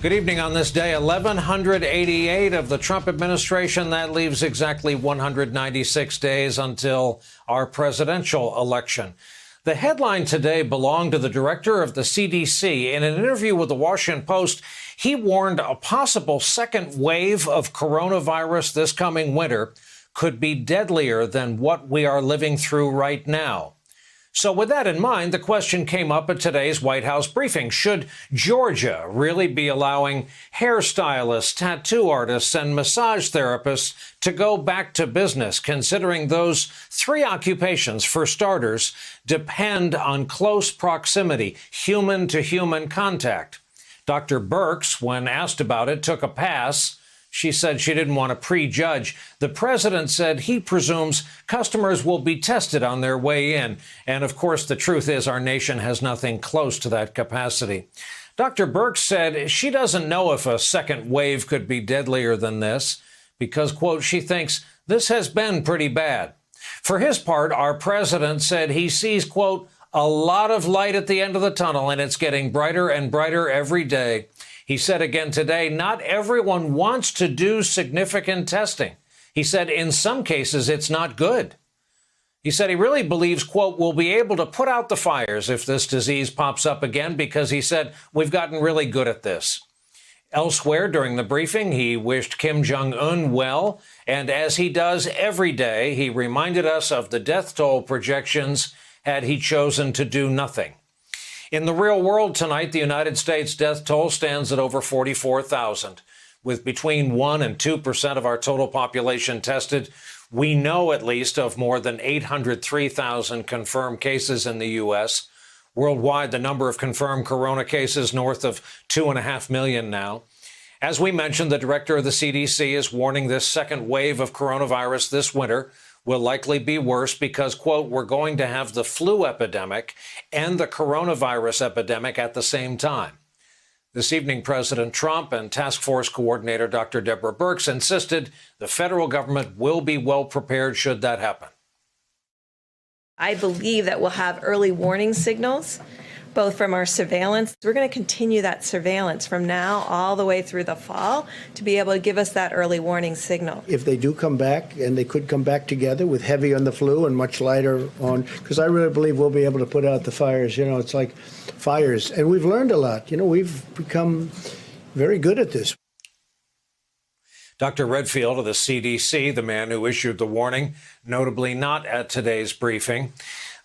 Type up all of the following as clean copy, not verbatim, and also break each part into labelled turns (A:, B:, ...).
A: Good evening. On this day, 1188 of the Trump administration. That leaves exactly 196 days until our presidential election. The headline today belonged to the director of the CDC. In an interview with the Washington Post, he warned a possible second wave of coronavirus this coming winter could be deadlier than what we are living through right now. So with that in mind, the question came up at today's White House briefing. Should Georgia really be allowing hairstylists, tattoo artists, and massage therapists to go back to business, considering those three occupations, for starters, depend on close proximity, human-to-human contact? Dr. Birx, when asked about it, took a pass. She said she didn't want to prejudge. The president said he presumes customers will be tested on their way in. And of course, the truth is our nation has nothing close to that capacity. Dr. Birx said she doesn't know if a second wave could be deadlier than this because, quote, she thinks this has been pretty bad. For his part, our president said he sees, quote, a lot of light at the end of the tunnel, and it's getting brighter and brighter every day. He said again today, not everyone wants to do significant testing. He said in some cases it's not good. He said he really believes, quote, we'll be able to put out the fires if this disease pops up again, because he said we've gotten really good at this. Elsewhere during the briefing, he wished Kim Jong-un well, and as he does every day, he reminded us of the death toll projections had he chosen to do nothing. In the real world tonight, the United States death toll stands at over 44,000. With between 1% and 2% of our total population tested, we know at least of more than 803,000 confirmed cases in the U.S. Worldwide, the number of confirmed corona cases north of 2.5 million now. As we mentioned, the director of the CDC is warning this second wave of coronavirus this winter will likely be worse because, quote, we're going to have the flu epidemic and the coronavirus epidemic at the same time. This evening, President Trump and Task Force Coordinator Dr. Deborah Birx insisted the federal government will be well prepared should that happen.
B: I believe that we'll have early warning signals, both from our surveillance. We're going to continue that surveillance from now all the way through the fall to be able to give us that early warning signal.
C: If they do come back, and they could come back together with heavy on the flu and much lighter on, because I really believe we'll be able to put out the fires. You know, it's like fires. And we've learned a lot. You know, we've become very good at this.
A: Dr. Redfield of the CDC, the man who issued the warning, notably not at today's briefing.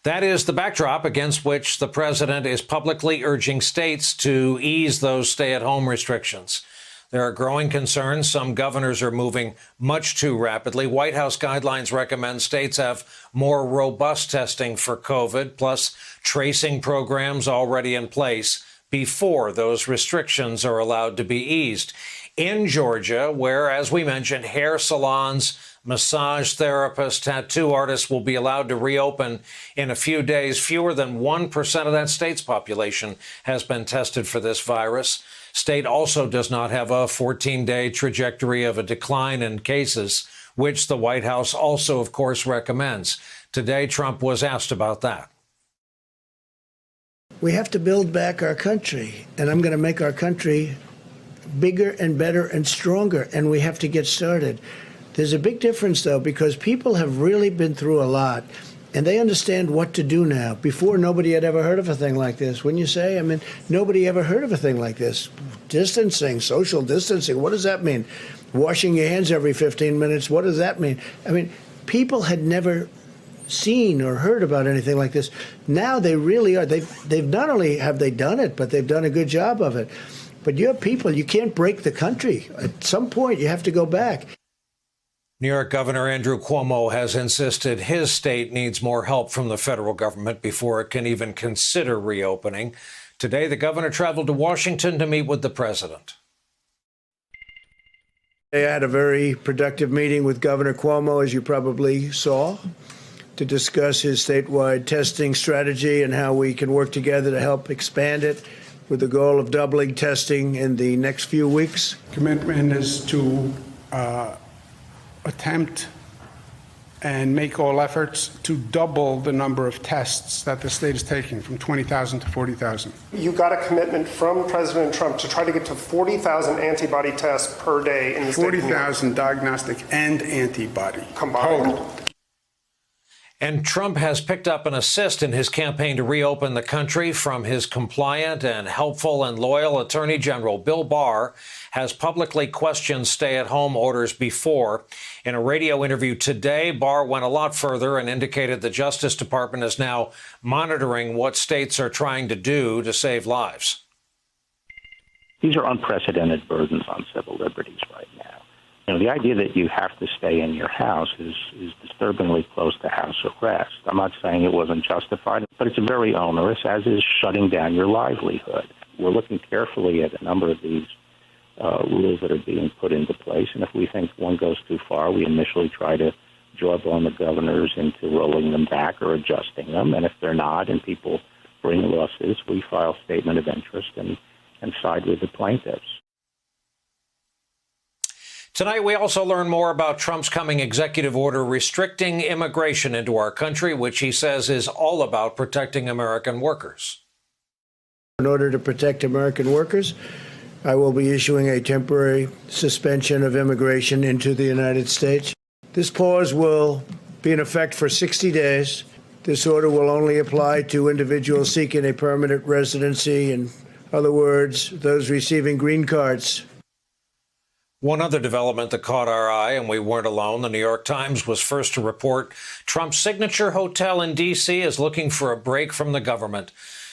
A: That is the backdrop against which the president is publicly urging states to ease those stay-at-home restrictions. There are growing concerns. Some governors are moving much too rapidly. White House guidelines recommend states have more robust testing for COVID, plus tracing programs already in place before those restrictions are allowed to be eased. In Georgia, where, as we mentioned, hair salons, massage therapists, tattoo artists will be allowed to reopen in a few days. Fewer than 1% of that state's population has been tested for this virus. State also does not have a 14-day trajectory of a decline in cases, which the White House also, of course, recommends. Today, Trump was asked about that.
C: We have to build back our country, and I'm going to make our country bigger and better and stronger, and we have to get started. There's a big difference, though, because people have really been through a lot, and they understand what to do now. Before, nobody had ever heard of a thing like this. Wouldn't you say? I mean, nobody ever heard of a thing like this. Distancing, social distancing, what does that mean? Washing your hands every 15 minutes, what does that mean? I mean, people had never seen or heard about anything like this. Now they really are. They've not only have they done it, but they've done a good job of it. But you have people, you can't break the country. At some point, you have to go back.
A: New York Governor Andrew Cuomo has insisted his state needs more help from the federal government before it can even consider reopening. Today, the governor traveled to Washington to meet with the president.
C: I had a very productive meeting with Governor Cuomo, as you probably saw, to discuss his statewide testing strategy and how we can work together to help expand it with the goal of doubling testing in the next few weeks.
D: Commitment is to attempt and make all efforts to double the number of tests that the state is taking from 20,000 to 40,000.
E: You got a commitment from President Trump to try to get to 40,000 antibody tests per day in the state.
D: 40,000 diagnostic and antibody
E: combined.
D: Total.
A: And Trump has picked up an assist in his campaign to reopen the country from his compliant and helpful and loyal Attorney General. Bill Barr has publicly questioned stay-at-home orders before. In a radio interview today, Barr went a lot further and indicated the Justice Department is now monitoring what states are trying to do to save lives.
F: These are unprecedented burdens on civil liberties right now. You know, the idea that you have to stay in your house is disturbingly close to house arrest. I'm not saying it wasn't justified, but it's very onerous, as is shutting down your livelihood. We're looking carefully at a number of these rules that are being put into place, and if we think one goes too far, we initially try to jawbone the governors into rolling them back or adjusting them, and if they're not and people bring lawsuits, we file statement of interest and side with the plaintiffs.
A: Tonight, we also learn more about Trump's coming executive order restricting immigration into our country, which he says is all about protecting American workers.
C: In order to protect American workers, I will be issuing a temporary suspension of immigration into the United States. This pause will be in effect for 60 days. This order will only apply to individuals seeking a permanent residency. In other words, those receiving green cards.
A: One other development that caught our eye, and we weren't alone, the New York Times was first to report Trump's signature hotel in D.C. is looking for a break from the government.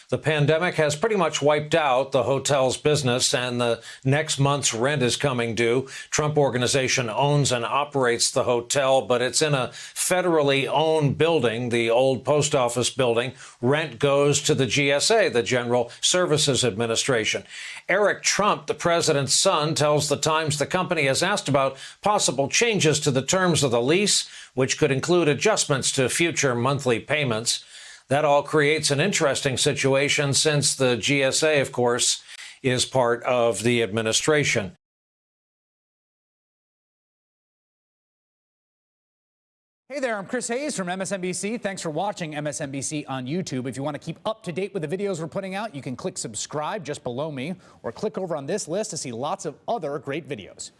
A: The pandemic has pretty much wiped out the hotel's business, and the next month's rent is coming due. Trump Organization owns and operates the hotel, but it's in a federally owned building, the old post office building. Rent goes to the GSA, the General Services Administration. Eric Trump, the president's son, tells the Times the company has asked about possible changes to the terms of the lease, which could include adjustments to future monthly payments. That all creates an interesting situation since the GSA, of course, is part of the administration.
G: Hey there, I'm Chris Hayes from MSNBC. Thanks for watching MSNBC on YouTube. If you want to keep up to date with the videos we're putting out, you can click subscribe just below me or click over on this list to see lots of other great videos.